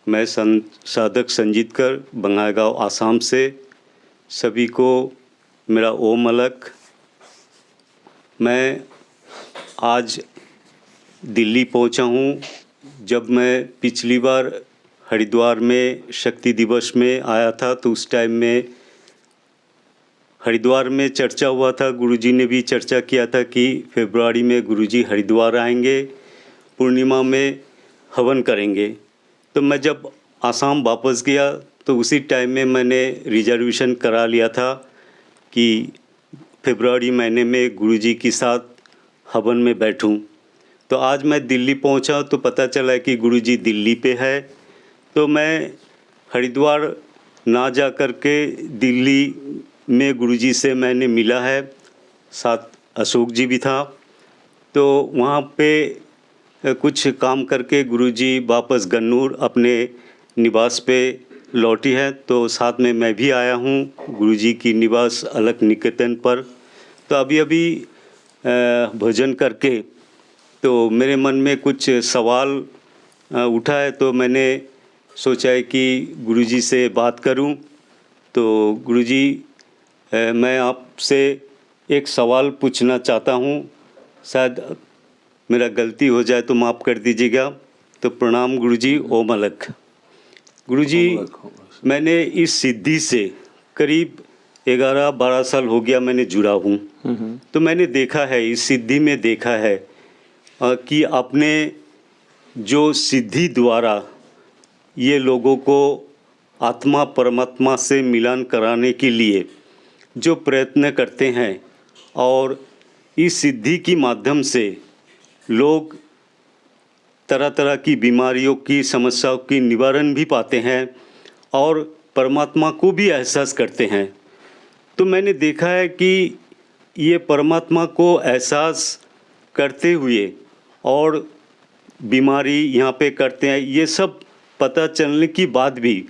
मैं साधक संजीतकर बंगाईगांव आसाम से सभी को मेरा ओम अलख। मैं आज दिल्ली पहुंचा हूं। जब मैं पिछली बार हरिद्वार में शक्ति दिवस में आया था तो उस टाइम में हरिद्वार में चर्चा हुआ था, गुरुजी ने भी चर्चा किया था कि फरवरी में गुरुजी हरिद्वार आएंगे, पूर्णिमा में हवन करेंगे। तो मैं जब आसाम वापस गया तो उसी टाइम में मैंने रिजर्वेशन करा लिया था कि फरवरी महीने में गुरुजी के साथ हवन में बैठूं। तो आज मैं दिल्ली पहुंचा तो पता चला कि गुरुजी दिल्ली पे है। तो मैं हरिद्वार ना जा कर के दिल्ली में गुरुजी से मैंने मिला है, साथ अशोक जी भी था। तो वहाँ पे कुछ काम करके गुरुजी वापस गन्नूर अपने निवास पे लौटी है, तो साथ में मैं भी आया हूँ गुरुजी की निवास अलख निकेतन पर। तो अभी भोजन करके तो मेरे मन में कुछ सवाल उठा है, तो मैंने सोचा है कि गुरुजी से बात करूं। तो गुरुजी, मैं आपसे एक सवाल पूछना चाहता हूं, शायद मेरा गलती हो जाए तो माफ़ कर दीजिएगा। तो प्रणाम गुरुजी, ओम अलख। गुरुजी, मैंने इस सिद्धि से करीब 11-12 साल हो गया मैंने जुड़ा हूँ। तो मैंने देखा है, इस सिद्धि में देखा है कि आपने जो सिद्धि द्वारा ये लोगों को आत्मा परमात्मा से मिलन कराने के लिए जो प्रयत्न करते हैं, और इस सिद्धि की माध्यम से लोग तरह तरह की बीमारियों की समस्याओं की निवारण भी पाते हैं और परमात्मा को भी एहसास करते हैं। तो मैंने देखा है कि ये परमात्मा को एहसास करते हुए और बीमारी यहाँ पे करते हैं, ये सब पता चलने के बाद भी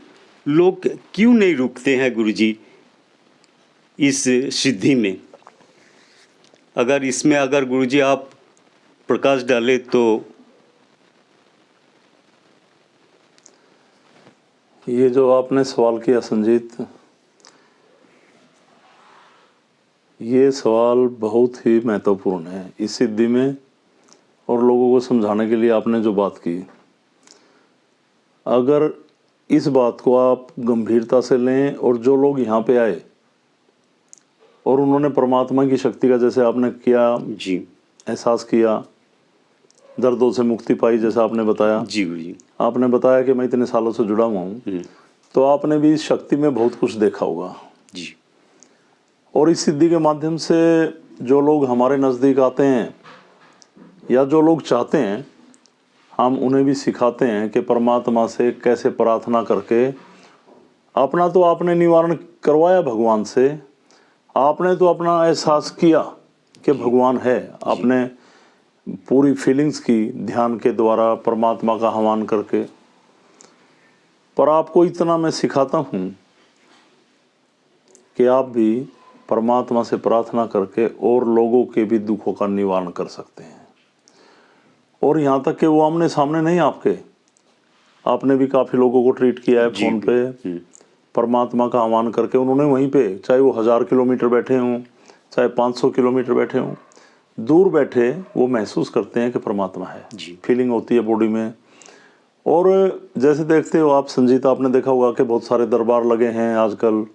लोग क्यों नहीं रुकते हैं गुरुजी इस सिद्धि में? अगर इसमें गुरुजी आप प्रकाश डालें तो। ये जो आपने सवाल किया संजीत, ये सवाल बहुत ही महत्वपूर्ण है इस सिद्धि में, और लोगों को समझाने के लिए आपने जो बात की, अगर इस बात को आप गंभीरता से लें और जो लोग यहाँ पे आए और उन्होंने परमात्मा की शक्ति का, जैसे आपने किया जी, एहसास किया, दर्दों से मुक्ति पाई, जैसा आपने बताया जी गुरुजी, आपने बताया कि मैं इतने सालों से जुड़ा हुआ हूँ, तो आपने भी इस शक्ति में बहुत कुछ देखा होगा जी। और इस सिद्धि के माध्यम से जो लोग हमारे नज़दीक आते हैं या जो लोग चाहते हैं, हम उन्हें भी सिखाते हैं कि परमात्मा से कैसे प्रार्थना करके अपना, तो आपने निवारण करवाया भगवान से, आपने तो अपना एहसास किया कि भगवान है, आपने पूरी फीलिंग्स की ध्यान के द्वारा परमात्मा का आह्वान करके। पर आपको इतना मैं सिखाता हूँ कि आप भी परमात्मा से प्रार्थना करके और लोगों के भी दुखों का निवारण कर सकते हैं। और यहाँ तक कि वो आमने सामने नहीं, आपने भी काफ़ी लोगों को ट्रीट किया है फ़ोन पे, परमात्मा का आह्वान करके उन्होंने वहीं पे, चाहे वो 1000 किलोमीटर बैठे हों, चाहे 500 किलोमीटर बैठे हों, दूर बैठे वो महसूस करते हैं कि परमात्मा है, फीलिंग होती है बॉडी में। और जैसे देखते हो आप संजीत, आपने देखा होगा कि बहुत सारे दरबार लगे हैं आजकल।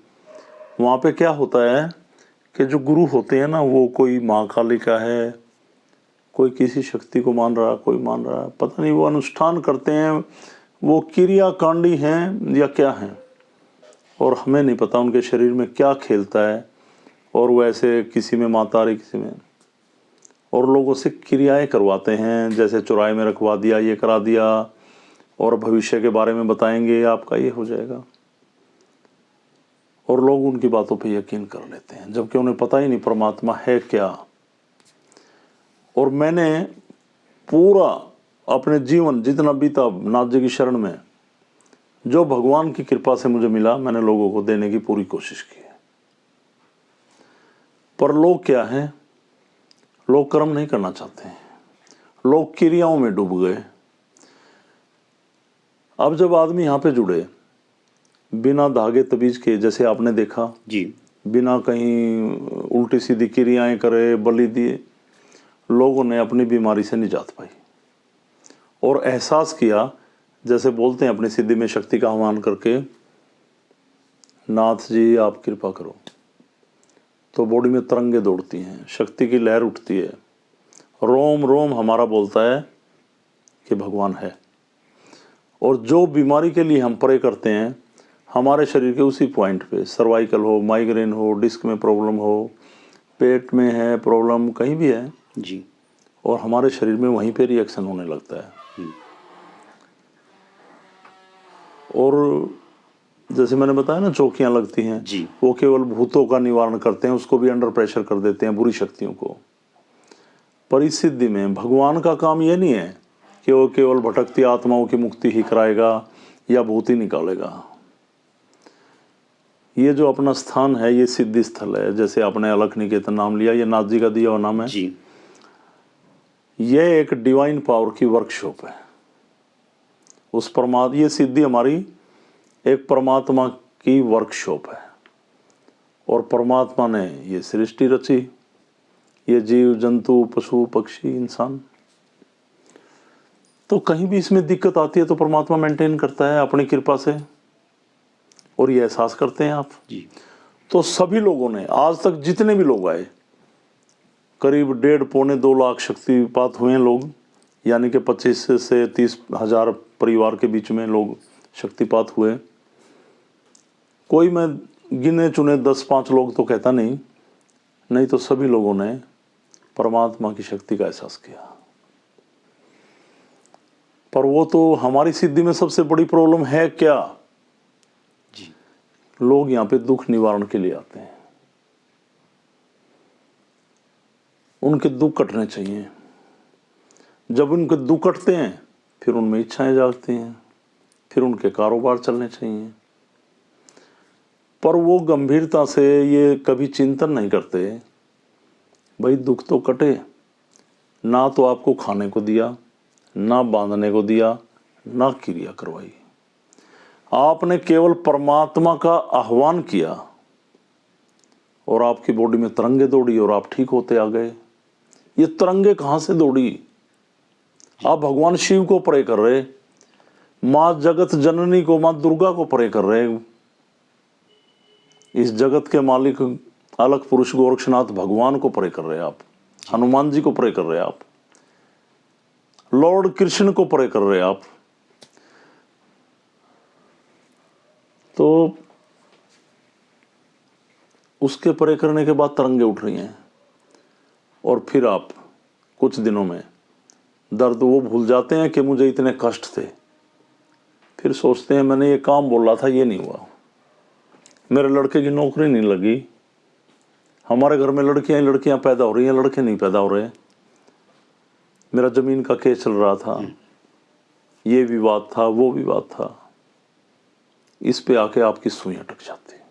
वहाँ पे क्या होता है कि जो गुरु होते हैं ना, वो कोई माँ काली का है, कोई किसी शक्ति को मान रहा, कोई मान रहा, पता नहीं वो अनुष्ठान करते हैं, वो क्रियाकांडी हैं या क्या हैं, और हमें नहीं पता उनके शरीर में क्या खेलता है। और वैसे किसी में माता रही, किसी में, और लोगों से क्रियाएं करवाते हैं, जैसे चौराहे में रखवा दिया, ये करा दिया, और भविष्य के बारे में बताएंगे, आपका ये हो जाएगा, और लोग उनकी बातों पे यकीन कर लेते हैं, जबकि उन्हें पता ही नहीं परमात्मा है क्या। और मैंने पूरा अपने जीवन जितना बीता नाथ जी की शरण में, जो भगवान की कृपा से मुझे मिला, मैंने लोगों को देने की पूरी कोशिश की है। पर लोग क्या हैं, लोग कर्म नहीं करना चाहते हैं, लोग क्रियाओं में डूब गए। अब जब आदमी यहाँ पे जुड़े बिना धागे तबीज के, जैसे आपने देखा जी बिना कहीं उल्टी सीधी क्रियाएं करे, बलि दिए, लोगों ने अपनी बीमारी से निजात पाई और एहसास किया, जैसे बोलते हैं अपनी सिद्धि में शक्ति का आह्वान करके, नाथ जी आप कृपा करो, तो बॉडी में तरंगे दौड़ती हैं, शक्ति की लहर उठती है, रोम रोम हमारा बोलता है कि भगवान है। और जो बीमारी के लिए हम प्रे करते हैं, हमारे शरीर के उसी पॉइंट पे, सर्वाइकल हो, माइग्रेन हो, डिस्क में प्रॉब्लम हो, पेट में है प्रॉब्लम, कहीं भी है जी, और हमारे शरीर में वहीं पे रिएक्शन होने लगता है। और जैसे मैंने बताया ना, चौकियां लगती हैं जी, वो केवल भूतों का निवारण करते हैं, उसको भी अंडर प्रेशर कर देते हैं, बुरी शक्तियों को। पर इस सिद्धि में भगवान का काम ये नहीं है कि वो केवल भटकती आत्माओं की मुक्ति ही कराएगा या भूत ही निकालेगा। ये जो अपना स्थान है, ये सिद्धि स्थल है। जैसे आपने अलख निकेतन नाम लिया, ये नाथ जी का दिया हुआ नाम है जी, ये एक डिवाइन पावर की वर्कशॉप है। उस परमात्मा, ये सिद्धि हमारी एक परमात्मा की वर्कशॉप है और परमात्मा ने ये सृष्टि रची, ये जीव जंतु पशु पक्षी इंसान। तो कहीं भी इसमें दिक्कत आती है तो परमात्मा मेंटेन करता है अपनी कृपा से, और ये एहसास करते हैं आप जी, तो सभी लोगों ने आज तक जितने भी लोग आए, करीब 1.5-2 लाख शक्तिपात हुए हैं लोग, यानी कि 25 से 30 हजार परिवार के बीच में लोग शक्तिपात हुए। कोई मैं गिने चुने 10-5 लोग तो कहता नहीं तो सभी लोगों ने परमात्मा की शक्ति का एहसास किया। पर वो तो हमारी सिद्धि में सबसे बड़ी प्रॉब्लम है क्या? जी, लोग यहाँ पे दुख निवारण के लिए आते हैं, उनके दुख कटने चाहिए। जब उनके दुख कटते हैं फिर उनमें इच्छाएं जागती हैं, फिर उनके कारोबार चलने चाहिए। पर वो गंभीरता से ये कभी चिंतन नहीं करते, भाई दुख तो कटे, ना तो आपको खाने को दिया, ना बांधने को दिया, ना क्रिया करवाई, आपने केवल परमात्मा का आह्वान किया और आपकी बॉडी में तरंगे दौड़ी और आप ठीक होते आ गए। ये तरंगे कहां से दौड़ी? आप भगवान शिव को प्रे कर रहे, मां जगत जननी को, मां दुर्गा को प्रे कर रहे, इस जगत के मालिक अलख पुरुष गोरक्षनाथ भगवान को प्रे कर रहे आप, हनुमान जी को प्रे कर रहे आप, लॉर्ड कृष्ण को प्रे कर रहे आप। तो उसके प्रे करने के बाद तरंगे उठ रही हैं और फिर आप कुछ दिनों में दर्द वो भूल जाते हैं कि मुझे इतने कष्ट थे। फिर सोचते हैं मैंने ये काम बोला था, ये नहीं हुआ, मेरे लड़के की नौकरी नहीं लगी, हमारे घर में लड़कियां पैदा हो रही हैं, लड़के नहीं पैदा हो रहे, मेरा जमीन का केस चल रहा था, ये विवाद था, वो विवाद था। इस पे आके आपकी सुई अटक जाती है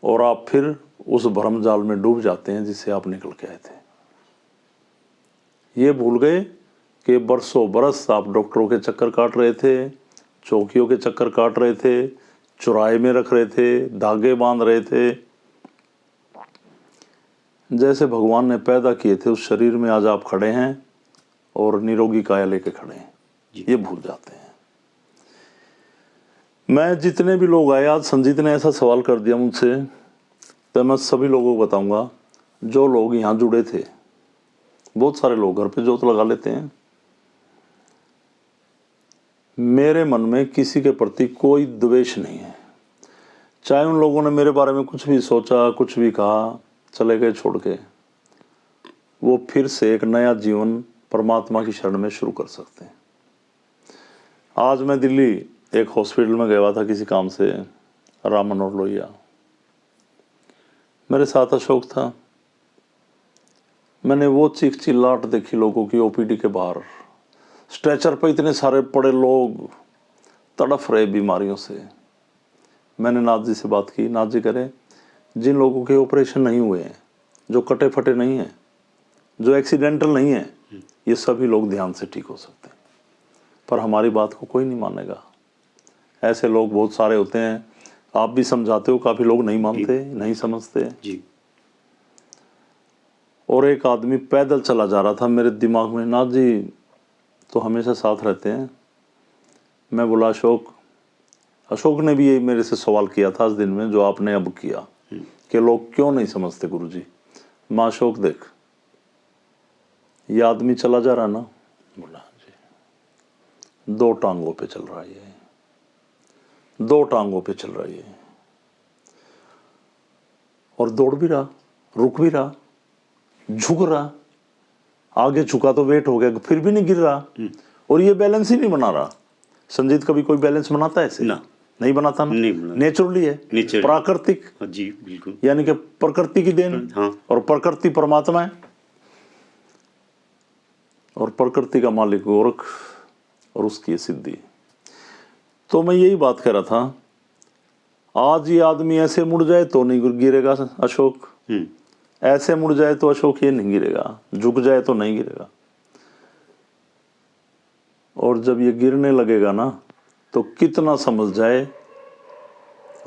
और आप फिर उस भ्रम जाल में डूब जाते हैं जिससे आप निकल के आए थे। ये भूल गए कि बरसों बरस आप डॉक्टरों के चक्कर काट रहे थे, चौकियों के चक्कर काट रहे थे, चौराहे में रख रहे थे, धागे बांध रहे थे। जैसे भगवान ने पैदा किए थे उस शरीर में आज आप खड़े हैं और निरोगी काया लेके खड़े हैं, ये भूल जाते हैं। मैं जितने भी लोग आए, आज संजीत ने ऐसा सवाल कर दिया मुझसे, तो मैं सभी लोगों को बताऊंगा जो लोग यहाँ जुड़े थे। बहुत सारे लोग घर पे जोत लगा लेते हैं। मेरे मन में किसी के प्रति कोई द्वेष नहीं है, चाहे उन लोगों ने मेरे बारे में कुछ भी सोचा, कुछ भी कहा, चले गए छोड़ के, वो फिर से एक नया जीवन परमात्मा की शरण में शुरू कर सकते हैं। आज मैं दिल्ली एक हॉस्पिटल में गया था किसी काम से, राम मनोहर लोहिया, मेरे साथ अशोक था। मैंने वो चीख चिल्लाहट देखी लोगों की ओपीडी के बाहर, स्ट्रेचर पे इतने सारे पड़े लोग तड़फ रहे बीमारियों से। मैंने नाथ जी से बात की, नाथ जी करें जिन लोगों के ऑपरेशन नहीं हुए हैं, जो कटे फटे नहीं हैं, जो एक्सीडेंटल नहीं है, ये सभी लोग ध्यान से ठीक हो सकते हैं। पर हमारी बात को कोई नहीं मानेगा। ऐसे लोग बहुत सारे होते हैं, आप भी समझाते हो, काफ़ी लोग नहीं मानते, नहीं समझते जी। और एक आदमी पैदल चला जा रहा था, मेरे दिमाग में, नाथ जी तो हमेशा साथ रहते हैं। मैं बोला अशोक ने भी ये मेरे से सवाल किया था उस दिन में जो आपने अब किया कि लोग क्यों नहीं समझते गुरुजी। माँ अशोक देख, ये आदमी चला जा रहा ना, बोला जी 2 टांगों पे चल रहा है, ये 2 टांगों पे चल रहा है ये, और दौड़ भी रहा, रुक भी रहा, झुक रहा, आगे झुका तो वेट हो गया, फिर भी नहीं गिर रहा, और ये बैलेंस ही नहीं बना रहा। संजीत कभी कोई बैलेंस बनाता है ऐसे? ना, नहीं बनाता ना, नेचुरली है, प्राकृतिक। जी बिल्कुल, यानी कि प्रकृति की देन। हाँ। और प्रकृति परमात्मा है, और प्रकृति का मालिक गोरख और उसकी ये सिद्धि। तो मैं यही बात कह रहा था, आज ये आदमी ऐसे मुड़ जाए तो नहीं गिरेगा अशोक, ऐसे मुड़ जाए तो अशोक ये नहीं गिरेगा, झुक जाए तो नहीं गिरेगा, और जब ये गिरने लगेगा ना तो कितना समझ जाए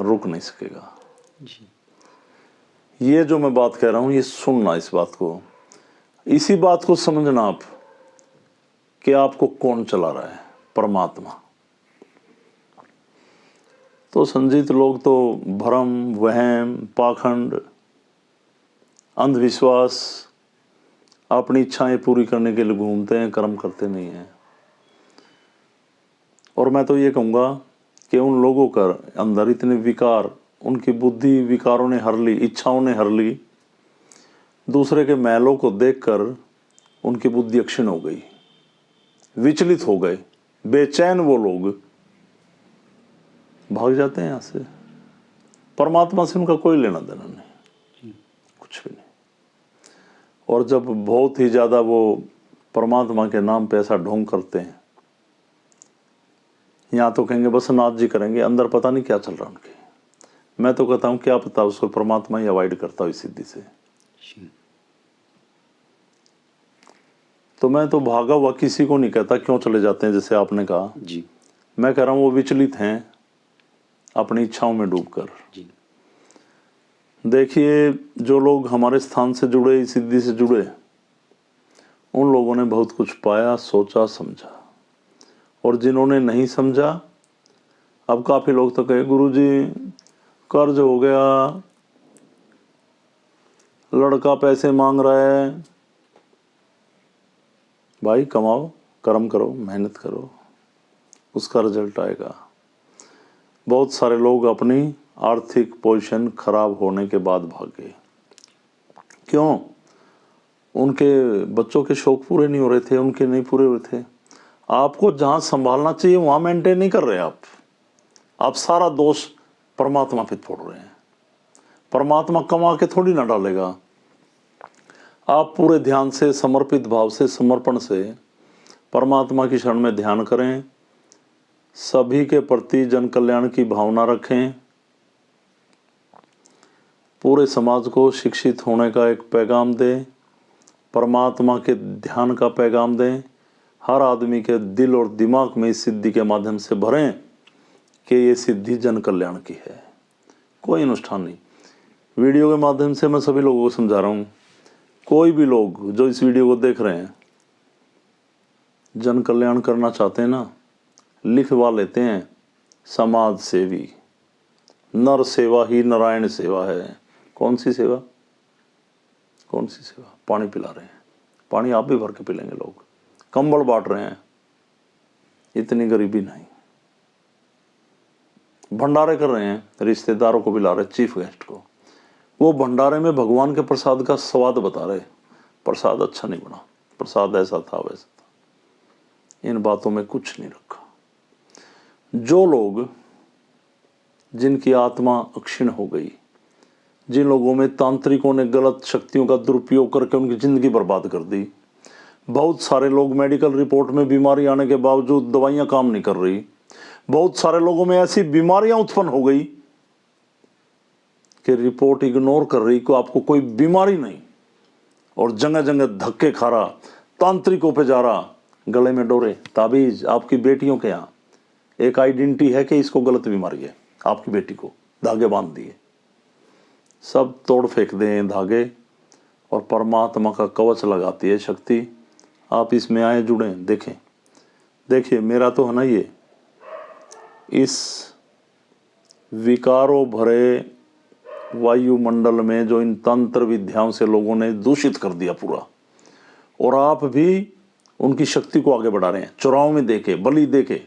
रुक नहीं सकेगा जी। ये जो मैं बात कह रहा हूं, ये सुनना, इस बात को, इसी बात को समझना आप कि आपको कौन चला रहा है, परमात्मा। तो संजीत लोग तो भ्रम, वहम, पाखंड, अंधविश्वास, अपनी इच्छाएं पूरी करने के लिए घूमते हैं, कर्म करते नहीं हैं। और मैं तो ये कहूँगा कि उन लोगों का अंदर इतने विकार, उनकी बुद्धि विकारों ने हर ली, इच्छाओं ने हर ली, दूसरे के महलों को देखकर उनकी बुद्धि अक्षीण हो गई, विचलित हो गए, बेचैन वो लोग भाग जाते हैं यहाँ से। परमात्मा से उनका कोई लेना देना नहीं, कुछ भी नहीं। और जब बहुत ही ज़्यादा वो परमात्मा के नाम पे ऐसा ढोंग करते हैं, यहाँ तो कहेंगे बस नाथ जी करेंगे, अंदर पता नहीं क्या चल रहा उनके। मैं तो कहता हूँ क्या पता उसको परमात्मा ही अवॉइड करता हो इस सिद्धि से। तो मैं तो भागा हुआ किसी को नहीं कहता क्यों चले जाते हैं, जैसे आपने कहा जी। मैं कह रहा हूँ वो विचलित हैं अपनी इच्छाओं में डूबकर। देखिए जो लोग हमारे स्थान से जुड़े, इस सिद्धि से जुड़े, उन लोगों ने बहुत कुछ पाया, सोचा, समझा। और जिन्होंने नहीं समझा, अब काफ़ी लोग तो कहे गुरुजी कर्ज हो गया, लड़का पैसे मांग रहा है। भाई कमाओ, कर्म करो, मेहनत करो, उसका रिजल्ट आएगा। बहुत सारे लोग अपनी आर्थिक पोजीशन खराब होने के बाद भाग गए। क्यों? उनके बच्चों के शौक पूरे नहीं हो रहे थे, उनके नहीं पूरे हुए थे। आपको जहाँ संभालना चाहिए वहाँ मेंटेन नहीं कर रहे आप सारा दोष परमात्मा पे छोड़ रहे हैं। परमात्मा कमा के थोड़ी ना डालेगा। आप पूरे ध्यान से, समर्पित भाव से, समर्पण से परमात्मा की शरण में ध्यान करें, सभी के प्रति जन कल्याण की भावना रखें, पूरे समाज को शिक्षित होने का एक पैगाम दें, परमात्मा के ध्यान का पैगाम दें, हर आदमी के दिल और दिमाग में इस सिद्धि के माध्यम से भरें कि ये सिद्धि जन कल्याण की है, कोई अनुष्ठान नहीं। वीडियो के माध्यम से मैं सभी लोगों को समझा रहा हूँ, कोई भी लोग जो इस वीडियो को देख रहे हैं जन कल्याण करना चाहते हैं ना, लिखवा लेते हैं समाज सेवी, नर सेवा ही नारायण सेवा है। कौन सी सेवा? कौन सी सेवा? पानी पिला रहे हैं, पानी आप भी भर के पिलेंगे लोग, कंबल बांट रहे हैं, इतनी गरीबी नहीं, भंडारे कर रहे हैं, रिश्तेदारों को बुला रहे, चीफ गेस्ट को, वो भंडारे में भगवान के प्रसाद का स्वाद बता रहे, प्रसाद अच्छा नहीं बना, प्रसाद ऐसा था वैसा था। इन बातों में कुछ नहीं रखा। जो लोग, जिनकी आत्मा अक्षीण हो गई, जिन लोगों में तांत्रिकों ने गलत शक्तियों का दुरुपयोग करके उनकी जिंदगी बर्बाद कर दी, बहुत सारे लोग मेडिकल रिपोर्ट में बीमारी आने के बावजूद दवाइयां काम नहीं कर रही, बहुत सारे लोगों में ऐसी बीमारियां उत्पन्न हो गई कि रिपोर्ट इग्नोर कर रही को आपको कोई बीमारी नहीं, और जगह जगह धक्के खा रहा, तांत्रिकों पे जा रहा, गले में डोरे, ताबीज, आपकी बेटियों के यहाँ एक आइडेंटिटी है कि इसको गलत बीमारी है, आपकी बेटी को धागे बांध दिए, सब तोड़ फेंक दें धागे, और परमात्मा का कवच लगाती है शक्ति। आप इसमें आए, जुड़ें, देखें। देखिए मेरा तो है ना, ये इस विकारों भरे वायुमंडल में जो इन तंत्र विद्याओं से लोगों ने दूषित कर दिया पूरा, और आप भी उनकी शक्ति को आगे बढ़ा रहे हैं। चौराहों में देखे, बलि देखे,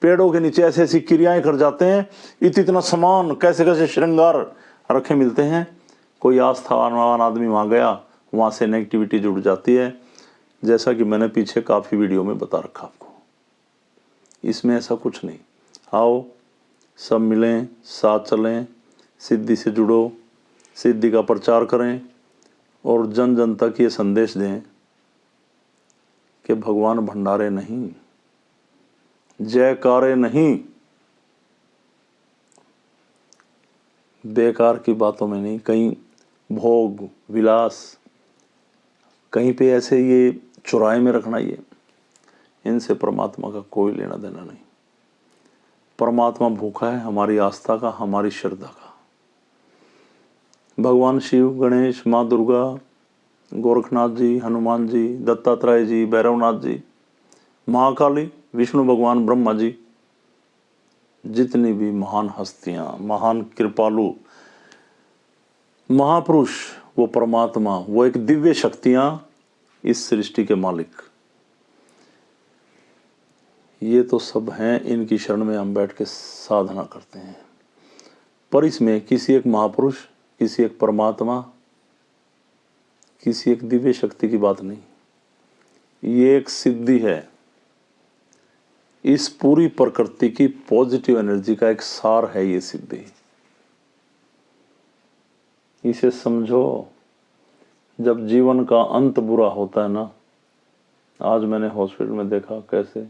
पेड़ों के नीचे ऐसी ऐसी क्रियाएं कर जाते हैं, इतना सामान, कैसे कैसे श्रृंगार रखे मिलते हैं। कोई आस्थावान आदमी वहाँ गया, वहाँ से नेगेटिविटी जुड़ जाती है, जैसा कि मैंने पीछे काफ़ी वीडियो में बता रखा आपको। इसमें ऐसा कुछ नहीं। आओ सब मिलें, साथ चलें, सिद्धि से जुड़ो, सिद्धि का प्रचार करें, और जन जन तक ये संदेश दें कि भगवान भंडारे नहीं, जयकारे नहीं, बेकार की बातों में नहीं, कहीं भोग विलास, कहीं पे ऐसे ये चौराहे में रखना, ये इनसे परमात्मा का कोई लेना देना नहीं। परमात्मा भूखा है हमारी आस्था का, हमारी श्रद्धा का। भगवान शिव, गणेश, माँ दुर्गा, गोरखनाथ जी, हनुमान जी, दत्तात्रेय जी, भैरवनाथ जी, महाकाली, विष्णु भगवान, ब्रह्मा जी, जितनी भी महान हस्तियां, महान कृपालु महापुरुष, वो परमात्मा, वो एक दिव्य शक्तियां, इस सृष्टि के मालिक, ये तो सब हैं। इनकी शरण में हम बैठ के साधना करते हैं। पर इसमें किसी एक महापुरुष, किसी एक परमात्मा, किसी एक दिव्य शक्ति की बात नहीं, ये एक सिद्धि है। इस पूरी प्रकृति की पॉजिटिव एनर्जी का एक सार है ये सिद्धि। इसे समझो। जब जीवन का अंत बुरा होता है ना, आज मैंने हॉस्पिटल में देखा कैसे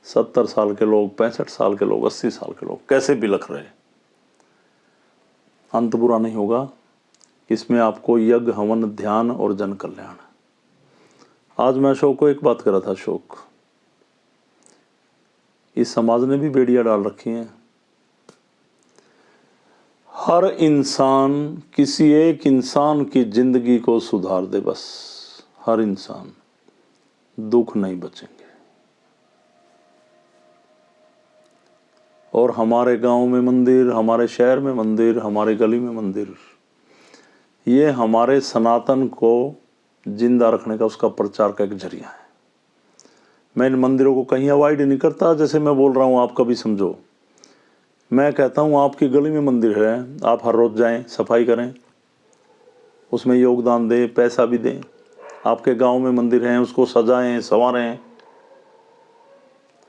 70 साल के लोग, 65 साल के लोग, 80 साल के लोग कैसे बिलख रहे। अंत बुरा नहीं होगा, इसमें आपको यज्ञ, हवन, ध्यान और जन कल्याण। आज मैं अशोक को एक बात कर रहा था, अशोक, इस समाज ने भी बेड़ियां डाल रखी हैं। हर इंसान किसी एक इंसान की जिंदगी को सुधार दे, बस हर इंसान, दुख नहीं बचेंगे। और हमारे गांव में मंदिर, हमारे शहर में मंदिर, हमारे गली में मंदिर, ये हमारे सनातन को जिंदा रखने का, उसका प्रचार का एक जरिया है। मैं इन मंदिरों को कहीं अवॉइड नहीं करता। जैसे मैं बोल रहा हूँ, आप कभी समझो, मैं कहता हूँ आपकी गली में मंदिर है, आप हर रोज जाएं, सफाई करें, उसमें योगदान दें, पैसा भी दें। आपके गांव में मंदिर हैं, उसको सजाएं, संवारें,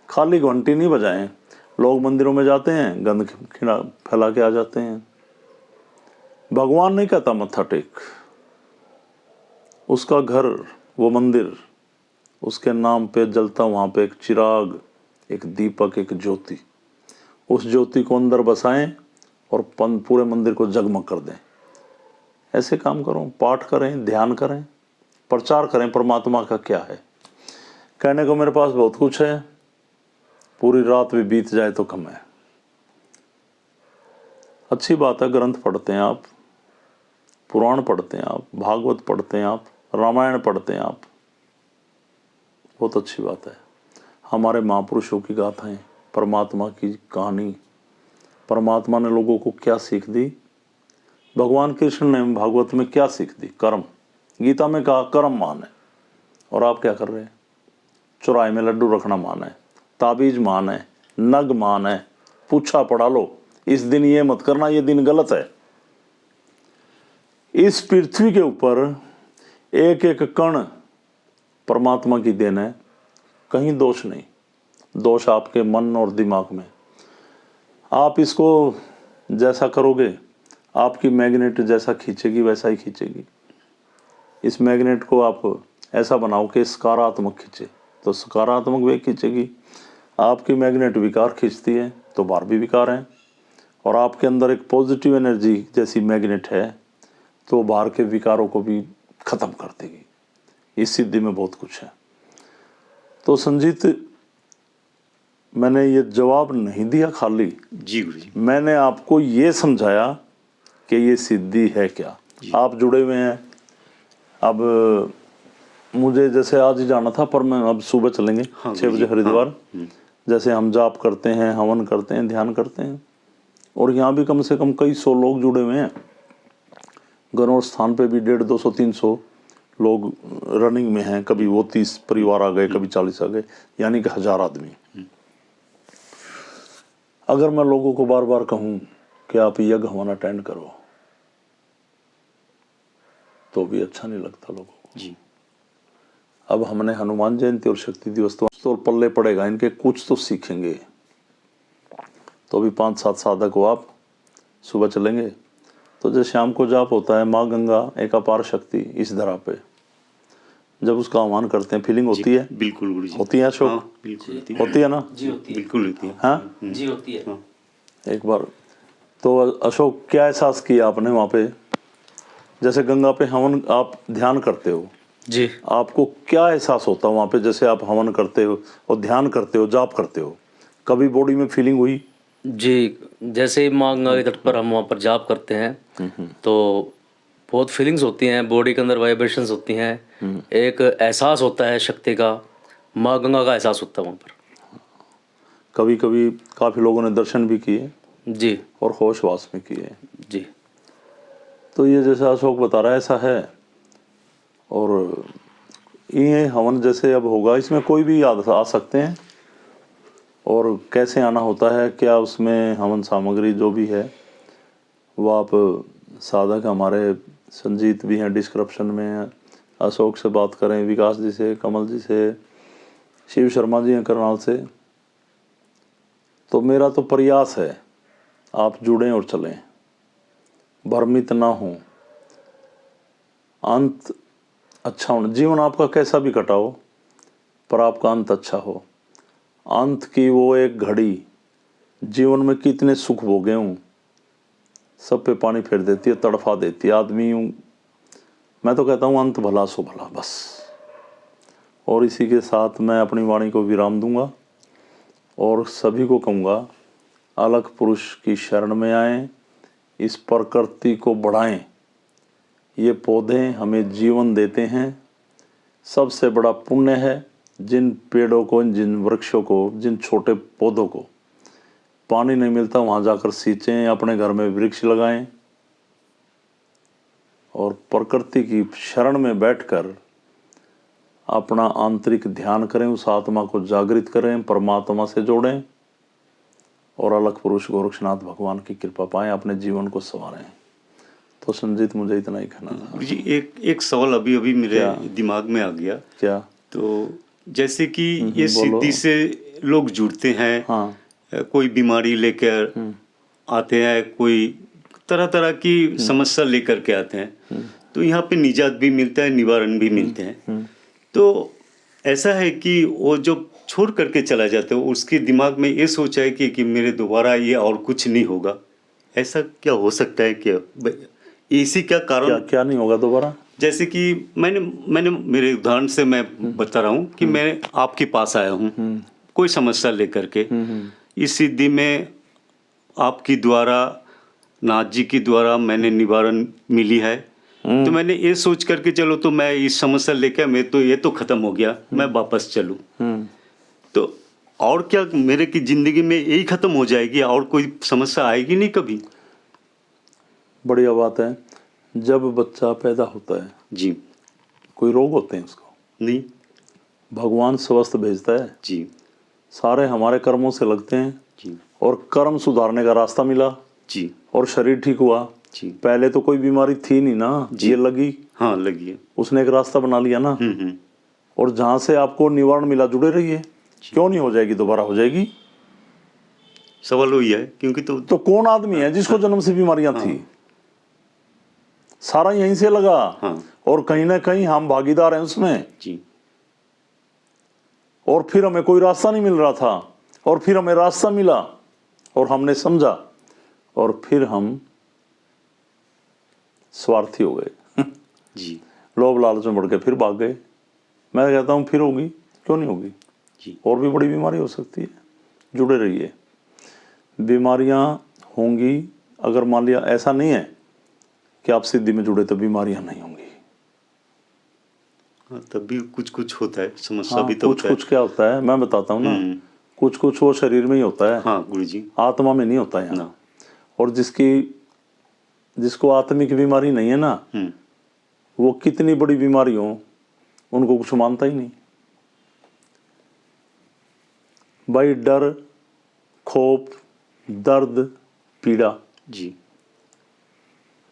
खाली घंटी नहीं बजाएं। लोग मंदिरों में जाते हैं, गंद फैला के आ जाते हैं। भगवान नहीं कहता मत्था टेक, उसका घर, वो मंदिर, उसके नाम पे जलता वहाँ पे एक चिराग, एक दीपक, एक ज्योति, उस ज्योति को अंदर बसाएं और पूरे मंदिर को जगमग कर दें। ऐसे काम करो, पाठ करें, ध्यान करें, प्रचार करें परमात्मा का क्या है। कहने को मेरे पास बहुत कुछ है, पूरी रात भी बीत जाए तो कम है। अच्छी बात है, ग्रंथ पढ़ते हैं आप, पुराण पढ़ते हैं आप, भागवत पढ़ते हैं आप, रामायण पढ़ते हैं आप, बहुत अच्छी बात है। हमारे महापुरुषों की गाथाएं, परमात्मा की कहानी, परमात्मा ने लोगों को क्या सीख दी, भगवान कृष्ण ने भागवत में क्या सीख दी, कर्म। गीता में कहा कर्म मान है, और आप क्या कर रहे हैं? चौराहे में लड्डू रखना मान है, ताबीज मान है, नग मान है, पूछा पड़ा लो, इस दिन ये मत करना, ये दिन गलत है। इस पृथ्वी के ऊपर एक एक कण परमात्मा की देन है, कहीं दोष नहीं। दोष आपके मन और दिमाग में। आप इसको जैसा करोगे, आपकी मैग्नेट जैसा खींचेगी वैसा ही खींचेगी। इस मैग्नेट को आप ऐसा बनाओ कि सकारात्मक खींचे, तो सकारात्मक वे खींचेगी। आपकी मैग्नेट विकार खींचती है तो बाहर भी विकार हैं, और आपके अंदर एक पॉजिटिव एनर्जी जैसी मैग्नेट है तो बाहर के विकारों को भी खत्म कर देगी। इस सिद्धि में बहुत कुछ है। तो संजीत, मैंने ये जवाब नहीं दिया खाली, जी गुरुजी। मैंने आपको ये समझाया कि ये सिद्धि है क्या। आप जुड़े हुए हैं। अब मुझे जैसे आज ही जाना था, पर मैं अब सुबह चलेंगे 6 बजे हरिद्वार। जैसे हम जाप करते हैं, हवन करते हैं, ध्यान करते हैं, और यहाँ भी कम से कम कई 100 लोग जुड़े हुए हैं। गनौर स्थान पे भी 150, 200, 300 लोग रनिंग में हैं। कभी वो 30 परिवार आ गए, कभी 40 आ गए, यानी कि 1000 आदमी। अगर मैं लोगों को बार बार कहूँ कि आप यज्ञ हवन अटेंड करो, तो भी अच्छा नहीं लगता लोगों को। जी। अब हमने हनुमान जयंती और शक्ति दिवस तो पल्ले पड़ेगा इनके, कुछ तो सीखेंगे। तो अभी 5-7 साधक हो आप, सुबह चलेंगे। तो जैसे शाम को जाप होता है, माँ गंगा एक अपार शक्ति इस धरा पे, जब उसका आह्वान करते हैं, फीलिंग होती है? बिल्कुल गुरुजी। होती है अशोक? हाँ, बिल्कुल होती है ना? जी होती है। बिल्कुल होती है। हाँ, जी होती है। हाँ। एक बार तो अशोक, क्या एहसास किया आपने वहाँ पे? जैसे गंगा पे हवन आप ध्यान करते हो, जी। आपको क्या एहसास होता है वहाँ पे? जैसे आप हवन करते हो और ध्यान करते हो, जाप करते हो, कभी बॉडी में फीलिंग हुई? जी, जैसे ही माँ गंगा के तट पर हम वहाँ पर जाप करते हैं तो बहुत फीलिंग्स होती हैं, बॉडी के अंदर वाइब्रेशंस होती हैं, एक एहसास होता है शक्ति का, माँ गंगा का एहसास होता है वहाँ पर। कभी कभी काफ़ी लोगों ने दर्शन भी किए जी और होशवास में किए। जी। तो ये जैसा अशोक बता रहा है ऐसा है। और ये हवन जैसे अब होगा, इसमें कोई भी आ सकते हैं। और कैसे आना होता है, क्या उसमें हवन सामग्री जो भी है वो आप साधक हमारे संजीत भी हैं, डिस्क्रिप्शन में अशोक से बात करें, विकास जी से, कमल जी से, शिव शर्मा जी हैं करनाल से। तो मेरा तो प्रयास है आप जुड़ें और चलें, भ्रमित ना हों। अंत अच्छा होना, जीवन आपका कैसा भी कटा हो, पर आपका अंत अच्छा हो। अंत की वो एक घड़ी जीवन में कितने सुख भोगे हूँ, सब पे पानी फेर देती है, तड़फा देती है आदमी। यूँ मैं तो कहता हूँ अंत भला सो भला, बस। और इसी के साथ मैं अपनी वाणी को विराम दूंगा और सभी को कहूँगा, अलग पुरुष की शरण में आएं, इस प्रकृति को बढ़ाएं। ये पौधे हमें जीवन देते हैं। सबसे बड़ा पुण्य है जिन पेड़ों को, जिन वृक्षों को, जिन छोटे पौधों को पानी नहीं मिलता, वहाँ जाकर सींचें, अपने घर में वृक्ष लगाएं और प्रकृति की शरण में बैठकर अपना आंतरिक ध्यान करें, उस आत्मा को जागृत करें, परमात्मा से जोड़ें और अलग पुरुष गोरक्षनाथ भगवान की कृपा पाएं, अपने जीवन को संवारें। तो संजीत, मुझे इतना ही कहना था। गुरुजी, एक सवाल अभी अभी मेरे क्या? दिमाग में आ गया। क्या? तो जैसे कि ये बोलो। सिद्धि से लोग जुड़ते हैं। हाँ। कोई बीमारी लेकर आते हैं, कोई तरह तरह की समस्या लेकर के आते हैं, तो यहाँ पे निजात भी मिलता है, निवारण भी मिलते हैं। तो ऐसा है कि वो जो छोड़ करके चला जाता है, उसके दिमाग में ये सोचा है कि मेरे दोबारा ये और कुछ नहीं होगा। ऐसा क्या हो सकता है? क्या इसी का कारण क्या नहीं होगा दोबारा? जैसे कि मैंने मेरे उदाहरण से मैं बता रहा हूँ कि मैं आपके पास आया हूँ कोई समस्या लेकर के। इस सिद्धि में आपकी द्वारा, नाथ जी की द्वारा मैंने निवारण मिली है। तो मैंने ये सोच करके चलो, तो मैं इस समस्या लेकर, मैं तो ये तो खत्म हो गया, मैं वापस चलूँ। तो और क्या मेरे की जिंदगी में यही खत्म हो जाएगी, और कोई समस्या आएगी नहीं कभी? बढ़िया बात है। जब बच्चा पैदा होता है जी। कोई रोग होते हैं उसको? नहीं। भगवान स्वस्थ भेजता है। जी। सारे हमारे कर्मों से लगते हैं जी। और कर्म सुधारने का रास्ता मिला जी। और शरीर ठीक हुआ। जी। पहले तो कोई बीमारी थी नहीं ना, ये लगी। हाँ, लगी है। उसने एक रास्ता बना लिया ना। और जहाँ से आपको निवारण मिला, जुड़े रहिए। क्यों नहीं हो जाएगी? दोबारा हो जाएगी। सवाल वही है, क्योंकि तो कौन आदमी है जिसको जन्म से बीमारियां थी? सारा यहीं से लगा। और कहीं ना कहीं हम भागीदार हैं उसमें। जी। और फिर हमें कोई रास्ता नहीं मिल रहा था, और फिर हमें रास्ता मिला और हमने समझा, और फिर हम स्वार्थी हो गए। जी। लोभ लालच में बढ़ के फिर भाग गए। मैं कहता हूं फिर होगी, क्यों नहीं होगी? जी और भी बड़ी बीमारी हो सकती है। जुड़े रहिए, बीमारियां होंगी। अगर मान लिया ऐसा नहीं है कि आप सिद्धि में जुड़े तो बीमारियां नहीं होंगी। हाँ, तब भी कुछ कुछ होता है, समस्या हाँ, भी तो कुछ होता है। कुछ क्या होता है मैं बताता हूँ ना। कुछ कुछ वो शरीर में ही होता है, हाँ गुरुजी। आत्मा में नहीं होता यहाँ। ना। और जिसको आत्मिक बीमारी नहीं है ना, वो कितनी बड़ी बीमारी हो उनको कुछ मानता ही नहीं भाई। डर, खौफ, दर्द, पीड़ा जी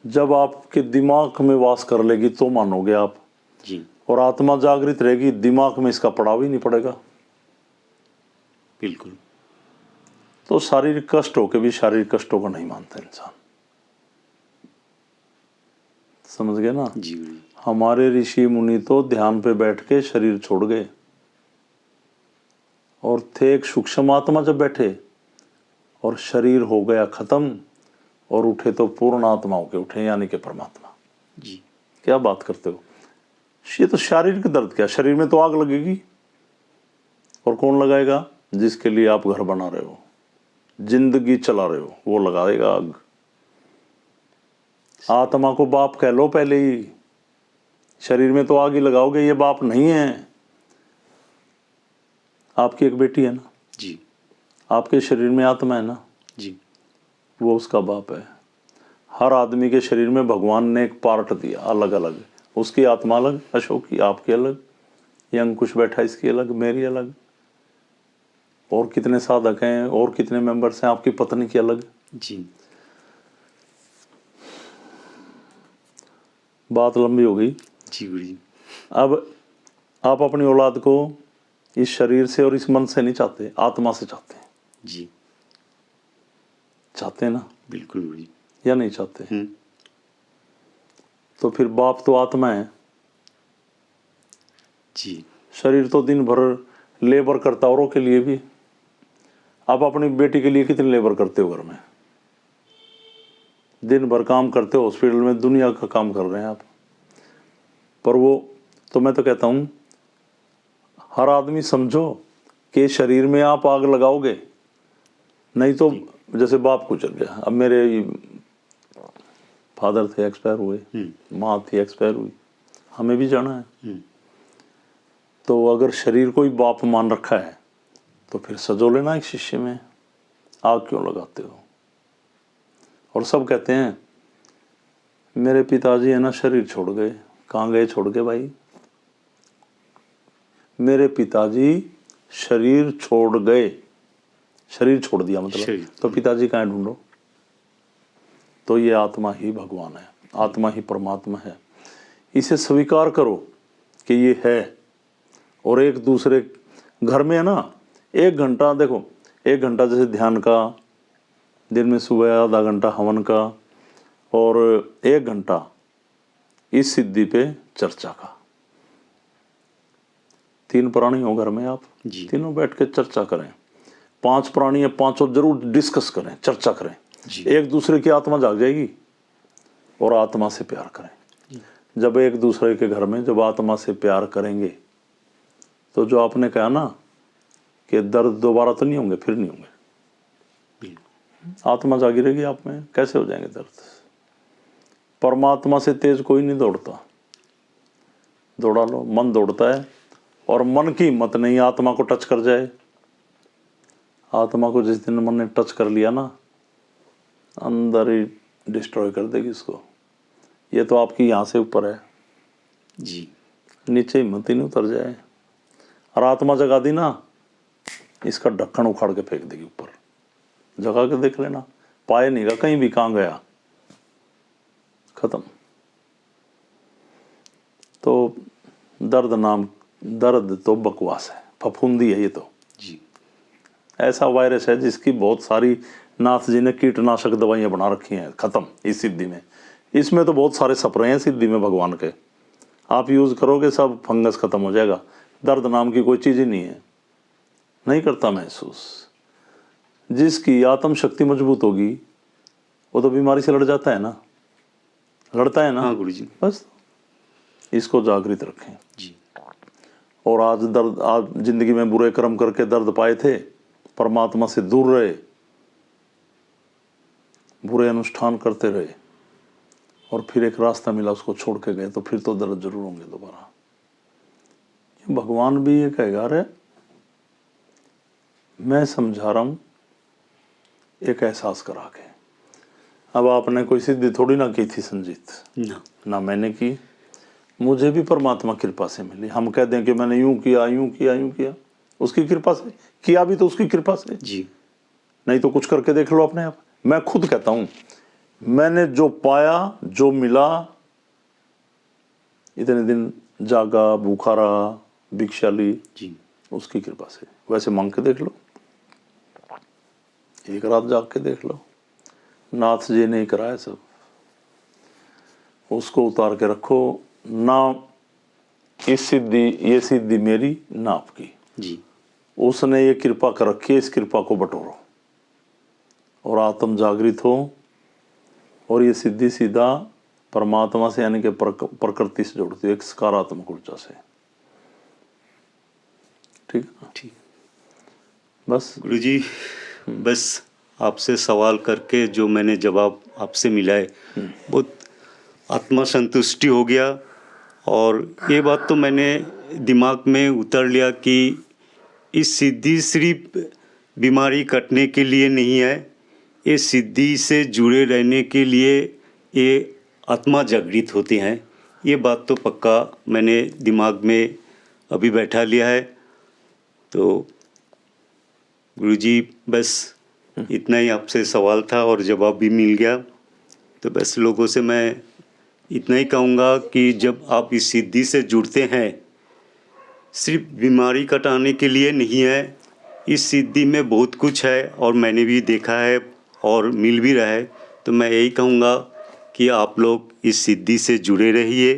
जब आपके दिमाग में वास कर लेगी तो मानोगे आप। जी और आत्मा जागृत रहेगी, दिमाग में इसका पड़ाव ही नहीं पड़ेगा। बिल्कुल। तो शारीरिक कष्ट होके भी शारीरिक कष्टों को नहीं मानता इंसान। समझ गए ना। जी गुरुजी। हमारे ऋषि मुनि तो ध्यान पे बैठ के शरीर छोड़ गए और थे एक सूक्ष्म आत्मा जब बैठे, और शरीर हो गया खत्म और उठे तो पूर्ण आत्मा होके उठे, यानी कि परमात्मा। जी क्या बात करते हो। ये तो शारीरिक दर्द क्या, शरीर में तो आग लगेगी। और कौन लगाएगा? जिसके लिए आप घर बना रहे हो, जिंदगी चला रहे हो, वो लगाएगा आग। आत्मा को बाप कह लो पहले ही, शरीर में तो आग ही लगाओगे। ये बाप नहीं है। आपकी एक बेटी है ना, जी आपके शरीर में आत्मा है ना, जी वो उसका बाप है। हर आदमी के शरीर में भगवान ने एक पार्ट दिया अलग अलग। उसकी आत्मा अलग, अशोक की, आपकी अलग, ये अंकुश बैठा इसकी अलग, मेरी अलग, और कितने साधक हैं और कितने मेंबर्स हैं, आपकी पत्नी की अलग। जी बात लंबी हो गई। जी गुरुजी। अब आप अपनी औलाद को इस शरीर से और इस मन से नहीं चाहते, आत्मा से चाहते हैं। जी चाहते हैं ना, बिल्कुल गुरुजी। या नहीं चाहते? तो फिर बाप तो आत्मा है। जी शरीर तो दिन भर लेबर करता औरों के लिए भी। आप अपनी बेटी के लिए कितनी लेबर करते हो घर में? दिन भर काम करते हो, हॉस्पिटल में दुनिया का काम कर रहे हैं आप। पर वो तो मैं तो कहता हूँ हर आदमी समझो कि शरीर में आप आग लगाओगे, नहीं तो जैसे बाप गुजर गया। अब मेरे फादर थे, एक्सपायर हुए, माँ थी, एक्सपायर हुई, हमें भी जाना है। तो अगर शरीर को ही बाप मान रखा है तो फिर सजो लेना एक शीशे में, आग क्यों लगाते हो? और सब कहते हैं मेरे पिताजी है ना शरीर छोड़ गए। कहाँ गए छोड़ के भाई? मेरे पिताजी शरीर छोड़ गए, शरीर छोड़ दिया मतलब, तो पिताजी कहाँ ढूंढो? तो ये आत्मा ही भगवान है, आत्मा ही परमात्मा है। इसे स्वीकार करो कि ये है। और एक दूसरे घर में है ना, 1 घंटा देखो, 1 घंटा जैसे ध्यान का, दिन में सुबह आधा घंटा हवन का, और 1 घंटा इस सिद्धि पे चर्चा का। 3 प्राणी हो घर में, आप तीनों बैठ के चर्चा करें। 5 प्राणी है, पांचों जरूर डिस्कस करें, चर्चा करें। एक दूसरे की आत्मा जाग जाएगी और आत्मा से प्यार करें। जब एक दूसरे के घर में जब आत्मा से प्यार करेंगे तो जो आपने कहा ना कि दर्द दोबारा तो नहीं होंगे, फिर नहीं होंगे। आत्मा जागी रहेगी आप में, कैसे हो जाएंगे दर्द? परमात्मा से तेज कोई नहीं दौड़ता। दौड़ा लो, मन दौड़ता है, और मन की हिम्मत नहीं आत्मा को टच कर जाए। आत्मा को जिस दिन मन ने टच कर लिया ना, अंदर ही डिस्ट्रॉय कर देगी इसको। ये तो आपकी यहाँ से ऊपर है जी, नीचे हिम्मत ही नहीं उतर जाए। और आत्मा जगा दी ना, इसका ढक्कन उखाड़ के फेंक देगी ऊपर। जगा के देख लेना, पाए नहीं गा कहीं भी, कहाँ गया, खत्म। तो दर्द तो बकवास है, फफूंदी है ये तो। जी ऐसा वायरस है जिसकी बहुत सारी नाथ जी ने कीटनाशक दवाइयां बना रखी हैं, खत्म इस सिद्धि में। इसमें तो बहुत सारे स्प्रे हैं सिद्धि में भगवान के, आप यूज करोगे सब फंगस खत्म हो जाएगा। दर्द नाम की कोई चीज ही नहीं है, नहीं करता महसूस। जिसकी आत्म शक्ति मजबूत होगी वो तो बीमारी से लड़ जाता है ना, लड़ता है ना। हाँ गुरुजी। बस इसको जागृत रखें। जी और आज दर्द, आज जिंदगी में बुरे कर्म करके दर्द पाए थे, परमात्मा से दूर रहे, बुरे अनुष्ठान करते रहे और फिर एक रास्ता मिला उसको छोड़ के गए, तो फिर तो दर्द जरूर होंगे दोबारा। ये भगवान भी ये कहेगा, अरे मैं समझा रहा हूं एक एहसास करा के। अब आपने कोई सिद्धि थोड़ी ना की थी संजीत, ना मैंने की, मुझे भी परमात्मा कृपा से मिली। हम कह दें कि मैंने यूं किया यूं किया यूं किया, उसकी कृपा से किया भी तो उसकी कृपा से जी। नहीं तो कुछ करके देख लो अपने आप। मैं खुद कहता हूं, मैंने जो पाया जो मिला, इतने दिन जागा भूखा रहा भिक्षा ली, जी। उसकी कृपा से। वैसे मांग के देख लो, एक रात जाग के देख लो, नाथ जी ने कराया सब, उसको उतार के रखो ना। इस सिद्धि, ये सिद्धि मेरी ना आपकी, जी। उसने ये कृपा कर रखी है, इस कृपा को बटोरो और आत्म जागृत हो, और ये सिद्धि सीधा परमात्मा से यानी कि प्रकृति से जोड़ती है, एक सकारात्मक ऊर्जा से। ठीक है ना? ठीक। बस गुरुजी, बस आपसे सवाल करके जो मैंने जवाब आपसे मिला है, बहुत आत्मा संतुष्टि हो गया। और ये बात तो मैंने दिमाग में उतर लिया कि इस सिद्धि सिर्फ बीमारी कटने के लिए नहीं है, ये सिद्धि से जुड़े रहने के लिए ये आत्मा जागृत होते हैं। ये बात तो पक्का मैंने दिमाग में अभी बैठा लिया है। तो गुरुजी, बस इतना ही आपसे सवाल था और जवाब भी मिल गया। तो बस लोगों से मैं इतना ही कहूँगा कि जब आप इस सिद्धि से जुड़ते हैं, सिर्फ बीमारी कटाने के लिए नहीं है, इस सिद्धि में बहुत कुछ है और मैंने भी देखा है और मिल भी रहा है। तो मैं यही कहूँगा कि आप लोग इस सिद्धि से जुड़े रहिए।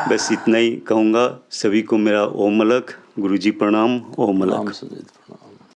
बस इतना ही कहूँगा। सभी को मेरा ओम अलग। गुरुजी प्रणाम। ओम अलग। संजीत प्रणाम।